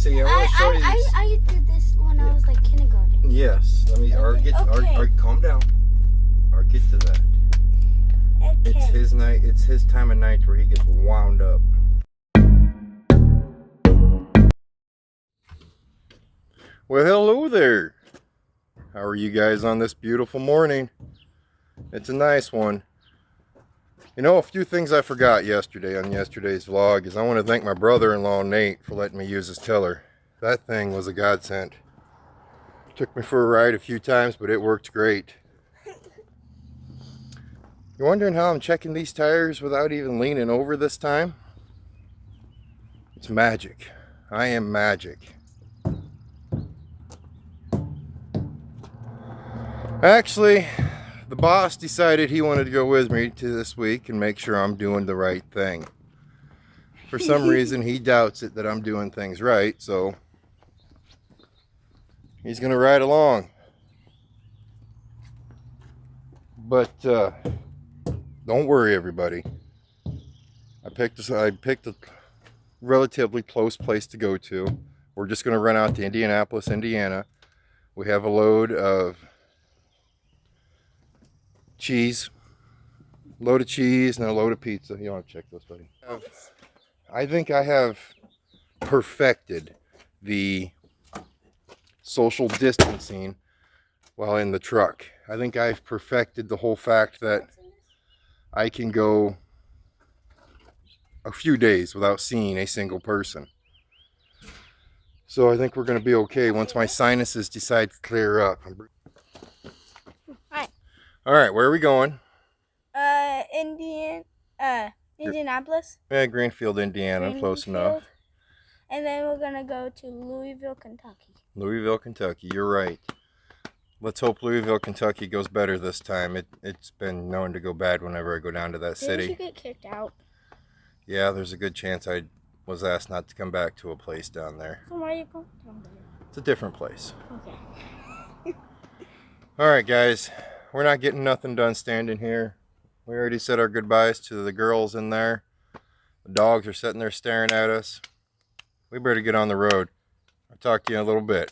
see. I want to show you this. I did this when I was like kindergarten. Yes. Let me. Calm down. Or get to that. Okay. It's his night. It's his time of night where he gets wound up. Well, hello there. How are you guys on this beautiful morning? It's a nice one. You know, a few things I forgot yesterday on yesterday's vlog is I want to thank my brother-in-law Nate for letting me use his tiller. That thing was a godsend. Took me for a ride a few times, but it worked great. You're wondering how I'm checking these tires without even leaning over this time? It's magic. I am magic. Actually, the boss decided he wanted to go with me to this week and make sure I'm doing the right thing. For some reason, he doubts it that I'm doing things right, so he's going to ride along. But don't worry, everybody. I picked a relatively close place to go to. We're just going to run out to Indianapolis, Indiana. We have a load of cheese, and a load of pizza. You don't have to check this, buddy. I think I have perfected the social distancing while in the truck. I think I've perfected the whole fact that I can go a few days without seeing a single person. So I think we're going to be okay once my sinuses decide to clear up. All right, where are we going? Indianapolis. Yeah, Greenfield, Indiana, close enough. And then we're gonna go to Louisville, Kentucky. Louisville, Kentucky, you're right. Let's hope Louisville, Kentucky goes better this time. It's been known to go bad whenever I go down to that city. Didn't you get kicked out? Yeah, there's a good chance I was asked not to come back to a place down there. So why are you going down there? It's a different place. Okay. All right, guys. We're not getting nothing done standing here. We already said our goodbyes to the girls in there. The dogs are sitting there staring at us. We better get on the road. I'll talk to you in a little bit.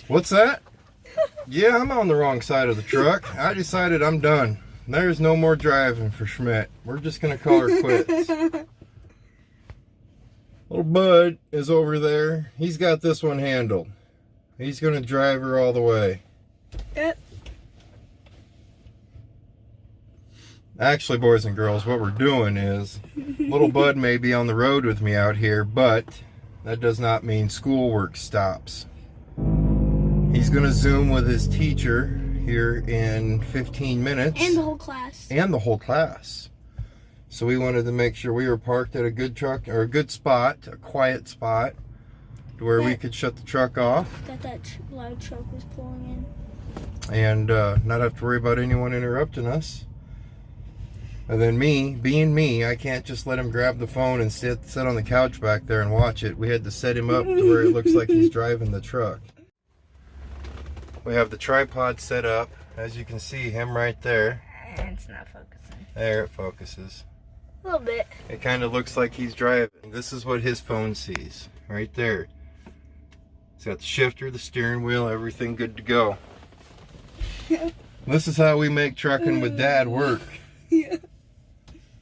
What's that? Yeah, I'm on the wrong side of the truck. I decided I'm done. There's no more driving for Schmidt. We're just going to call her quits. Little Bud is over there. He's got this one handled. He's going to drive her all the way. Yep. Actually, boys and girls, what we're doing is little Bud may be on the road with me out here, but that does not mean schoolwork stops. He's going to Zoom with his teacher here in 15 minutes. And the whole class. And the whole class. So we wanted to make sure we were parked at a good truck, or a good spot, a quiet spot, to where we could shut the truck off. That loud truck was pulling in. And not have to worry about anyone interrupting us. And then me, being me, I can't just let him grab the phone and sit on the couch back there and watch it. We had to set him up to where it looks like he's driving the truck. We have the tripod set up. As you can see, him right there. It's not focusing. There it focuses. A little bit. It kind of looks like he's driving. This is what his phone sees. Right there. It's got the shifter, the steering wheel, everything good to go. This is how we make trucking with Dad work. Yeah.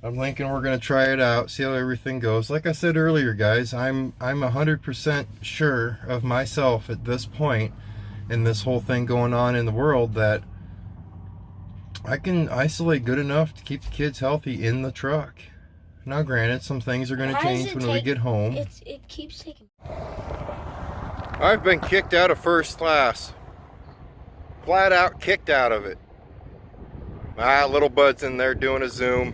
I'm thinking we're gonna try it out, see how everything goes. Like I said earlier, guys, I'm 100% sure of myself at this point in this whole thing going on in the world that I can isolate good enough to keep the kids healthy in the truck. Now, granted, some things are gonna change when we get home. It keeps taking. I've been kicked out of first class. Flat out kicked out of it. Little bud's in there doing a Zoom.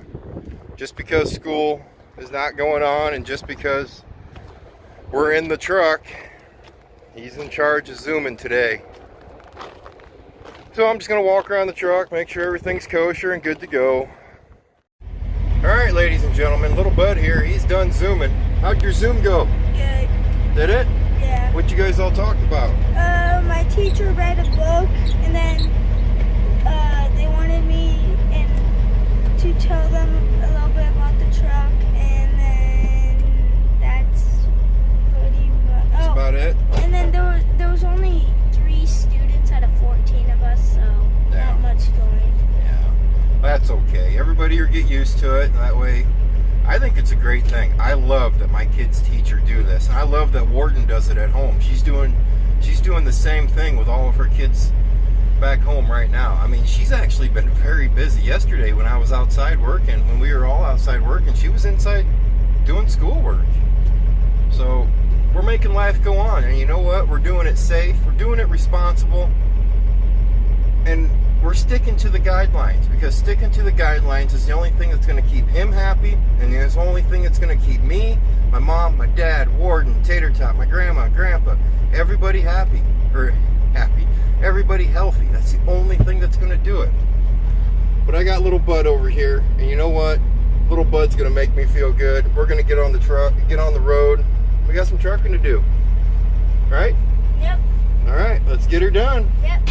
Just because school is not going on and just because we're in the truck, he's in charge of Zooming today. So I'm just gonna walk around the truck, make sure everything's kosher and good to go. Alright, ladies and gentlemen, little bud here, he's done Zooming. How'd your Zoom go? Good. Did it? Yeah. What'd you guys all talk about? My teacher read a book, and then they wanted me to tell them a little bit about the truck, and then that's pretty much. That's about it? And then there was only 3 students out of 14 of us, so not much going. Yeah, that's okay. Everybody will get used to it, and that way, I think it's a great thing. I love that my kid's teacher do this, and I love that Warden does it at home. She's doing the same thing with all of her kids back home right now. I mean, she's actually been very busy. Yesterday when I was outside working, when we were all outside working, she was inside doing schoolwork. So we're making life go on, and you know what? We're doing it safe, we're doing it responsible, and we're sticking to the guidelines, because sticking to the guidelines is the only thing that's going to keep him happy, and it's the only thing that's going to keep me, my mom, my dad, Warden, Tater Tot, my grandma, grandpa, everybody happy, everybody healthy. That's the only thing that's going to do it. But I got little bud over here, and you know what? Little bud's going to make me feel good. We're going to get on the truck, get on the road. We got some trucking to do. Right? Yep. All right, let's get her done. Yep.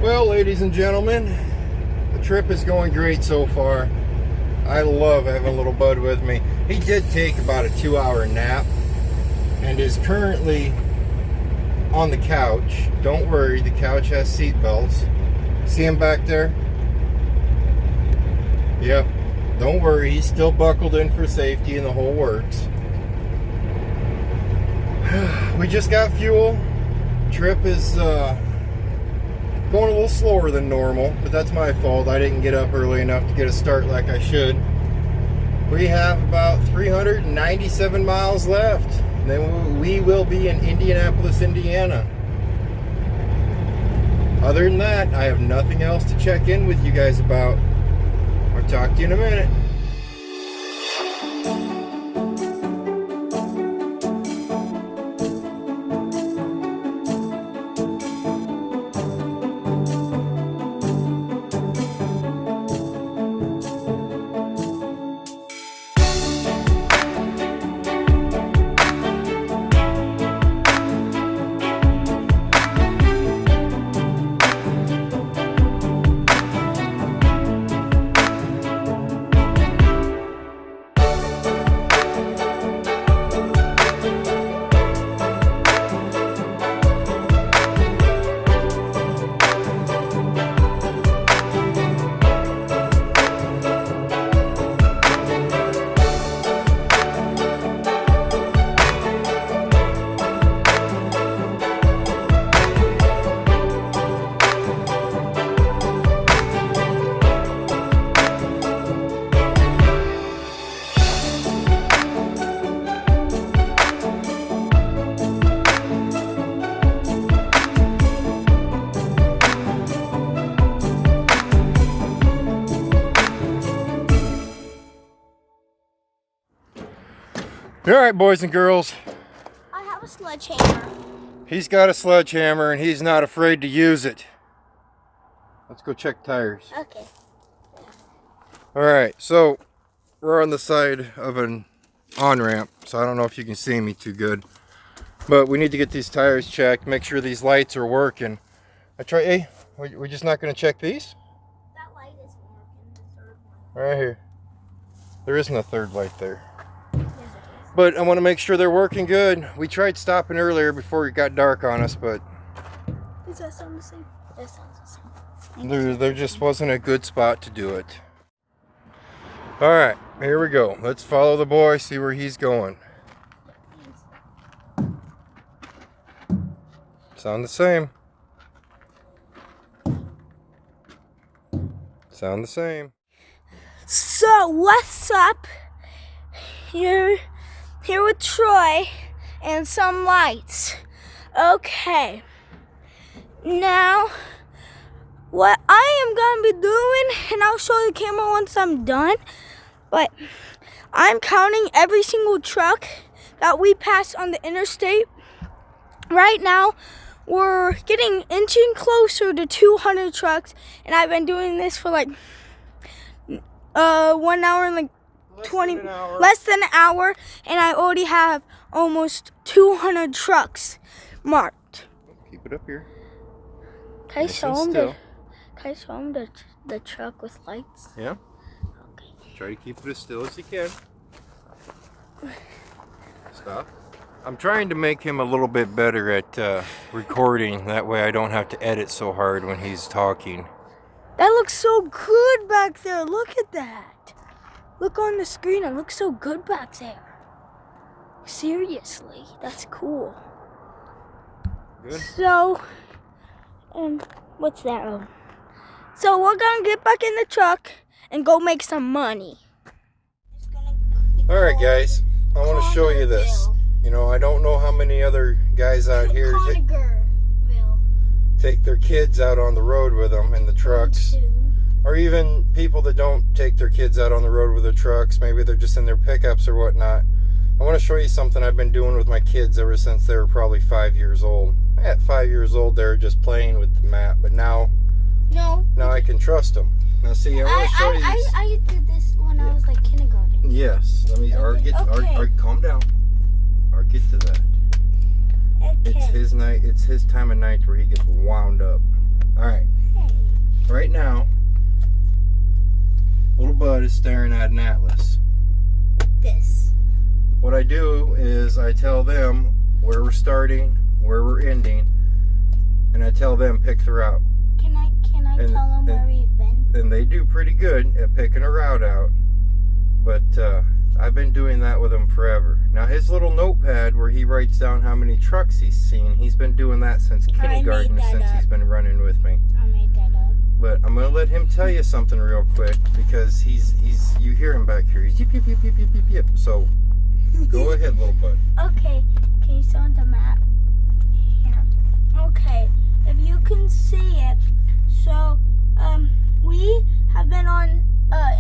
Well, ladies and gentlemen, the trip is going great so far. I love having little bud with me. He did take about a 2-hour nap and is currently on the couch. Don't worry, the couch has seat belts. See him back there? Yep. Don't worry, he's still buckled in for safety and the whole works. We just got fuel. Trip is going a little slower than normal, but that's my fault. I didn't get up early enough to get a start like I should. We have about 397 miles left. Then we will be in Indianapolis, Indiana. Other than that, I have nothing else to check in with you guys about. I'll talk to you in a minute. All right, boys and girls. I have a sledgehammer. He's got a sledgehammer and he's not afraid to use it. Let's go check tires. Okay. All right, so we're on the side of an on-ramp, so I don't know if you can see me too good. But we need to get these tires checked, make sure these lights are working. Hey, we're just not going to check these? That light isn't working, the third one. Right here. There isn't a third light there. But I want to make sure they're working good. We tried stopping earlier before it got dark on us, but Does that sound the same? That sounds the same. there just wasn't a good spot to do it. All right, here we go. Let's follow the boy, see where he's going. Sound the same. Sound the same. So, what's up? Here with Troy and some lights. Okay. Now, what I am going to be doing, and I'll show the camera once I'm done, but I'm counting every single truck that we pass on the interstate. Right now, we're inching closer to 200 trucks, and I've been doing this for like 1 hour and like less than an hour, and I already have almost 200 trucks marked. Keep it up here. Can I show them the truck with lights? Yeah. Okay. Try to keep it as still as you can. Stop. I'm trying to make him a little bit better at recording. That way I don't have to edit so hard when he's talking. That looks so good back there. Look at that. Look on the screen. It looks so good back there. Seriously, that's cool. Good. So, what's that? So we're gonna get back in the truck and go make some money. All right, guys. I want to show you this. You know, I don't know how many other guys out here take their kids out on the road with them in the trucks. Or even people that don't take their kids out on the road with their trucks. Maybe they're just in their pickups or whatnot. I want to show you something I've been doing with my kids ever since they were probably 5 years old. At 5 years old, they were just playing with the map, but now I can trust them. Now, see, I want to show you this. I did this when I was like kindergarten. Yes. Let me. Calm down. Or get to that. Okay. It's his night. It's his time of night where he gets wound up. All right. Right now, little bud is staring at an atlas. This. What I do is I tell them where we're starting, where we're ending, and I tell them pick the route. Can I tell them where we've been? And they do pretty good at picking a route out. But I've been doing that with him forever. Now his little notepad where he writes down how many trucks he's seen, he's been doing that since kindergarten, since he's been running with me. I made that up. But I'm gonna let him tell you something real quick because you hear him back here. He's yip yip yip yip yip yip yip. So go ahead, little bud. Okay, can you show the map? Here. Okay, if you can see it. So, we have been on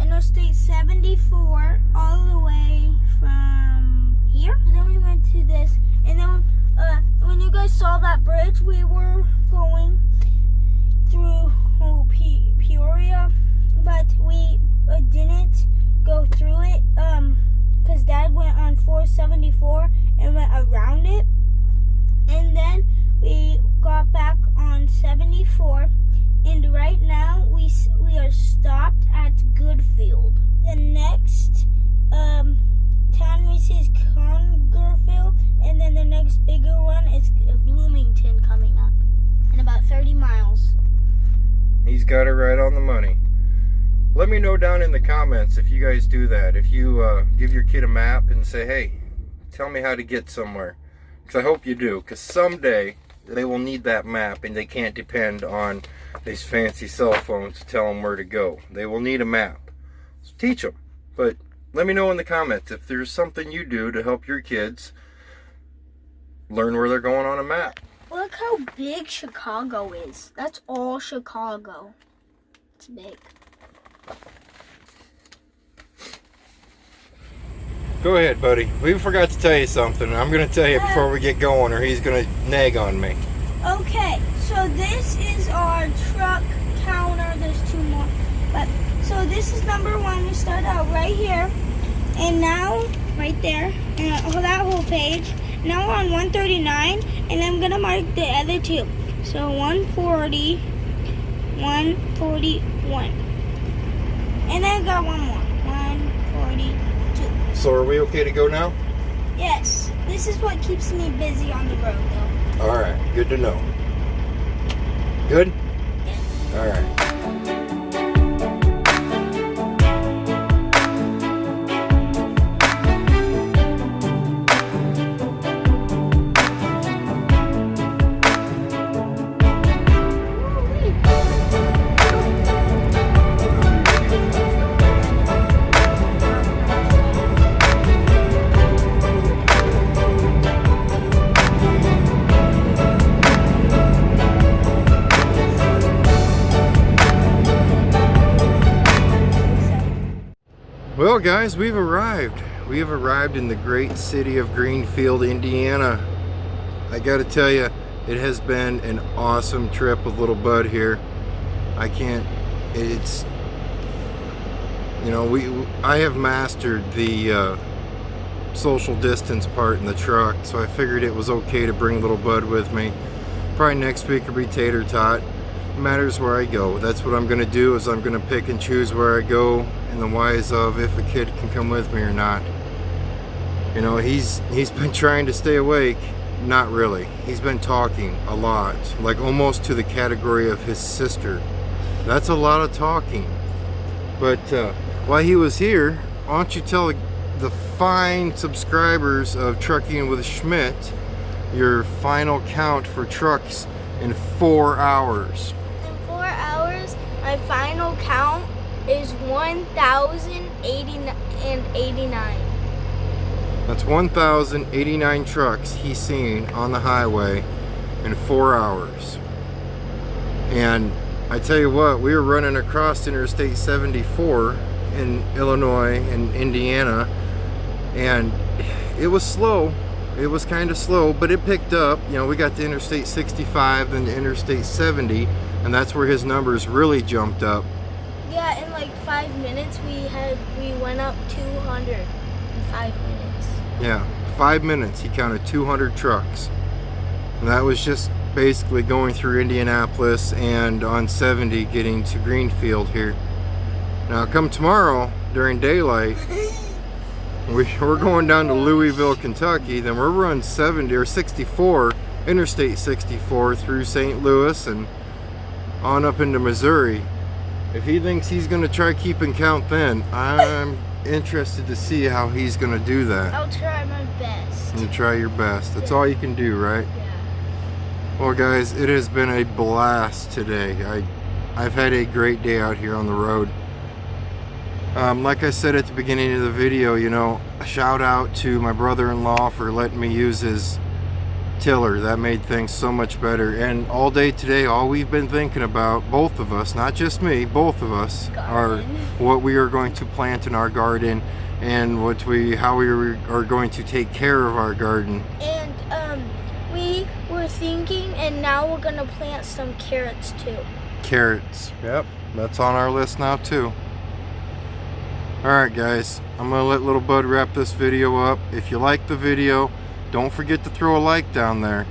Interstate 74 all the way from here. And then we went to this. And then when you guys saw that bridge, we were going through Peoria. But we didn't go through it because Dad went on 474 and went around it. And then we got back on 74. And right now we are stopped at Goodfield. The next town we see is Congerville, and then the next bigger one is Bloomington coming up in about 30 miles. He's got it right on the money. Let me know down in the comments if you guys do that. If you give your kid a map and say, hey, tell me how to get somewhere. Because I hope you do, because someday they will need that map and they can't depend on these fancy cell phones to tell them where to go. They will need a map. So teach them. But let me know in the comments if there's something you do to help your kids learn where they're going on a map. Look how big Chicago is. That's all Chicago. It's big. Go ahead, buddy. We forgot to tell you something. I'm going to tell you before we get going, or he's going to nag on me. Okay, so this is our truck counter. There's 2 more. But so this is number 1. We start out right here. And now, right there, that whole page. Now we're on 139, and I'm going to mark the other 2. So 140, 141. And then I got one more. 142. So are we okay to go now? Yes. This is what keeps me busy on the road, though. All right. Good to know. Good? Yes. All right. Well, guys, we've arrived. We have arrived in the great city of Greenfield, Indiana. I got to tell you, it has been an awesome trip with little Bud here. I have mastered the social distance part in the truck, so I figured it was okay to bring little Bud with me. Probably next week will be tater tot. Matters where I go. That's what I'm going to do, is I'm going to pick and choose where I go, in the wise of if a kid can come with me or not. You know, he's been trying to stay awake. Not really. He's been talking a lot, like almost to the category of his sister. That's a lot of talking. But while he was here, why don't you tell the fine subscribers of Trucking with Schmidt your final count for trucks in 4 hours. In 4 hours, my final count is 1,089. That's 1,089 trucks he's seen on the highway in 4 hours. And I tell you what, we were running across Interstate 74 in Illinois and Indiana, and it was slow. It was kind of slow, but it picked up. You know, we got to Interstate 65, then to Interstate 70, and that's where his numbers really jumped up. Yeah, in like 5 minutes we went up 200 in 5 minutes. Yeah, 5 minutes he counted 200 trucks. And that was just basically going through Indianapolis and on 70 getting to Greenfield here. Now come tomorrow during daylight, we're going down to Louisville, Kentucky. Then we're running 70 or 64, Interstate 64 through St. Louis and on up into Missouri. If he thinks he's going to try keeping count, then I'm interested to see how he's going to do that. I'll try my best. You try your best. That's all you can do, right? Yeah. Well, guys, it has been a blast today. I've had a great day out here on the road. Like I said at the beginning of the video, you know, a shout out to my brother-in-law for letting me use his tiller. That made things so much better. And all day today, all we've been thinking about, both of us, not just me, both of us, are what we are going to plant in our garden and how we are going to take care of our garden. And we were thinking, and now we're gonna plant some carrots too. Carrots, yep, that's on our list now too. Alright guys, I'm gonna let little Bud wrap this video up. If you like the video, don't forget to throw a like down there.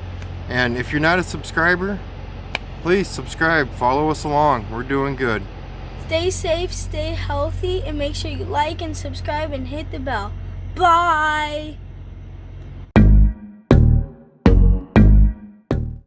And if you're not a subscriber, please subscribe, follow us along. We're doing good. Stay safe, stay healthy, and make sure you like and subscribe and hit the bell. Bye!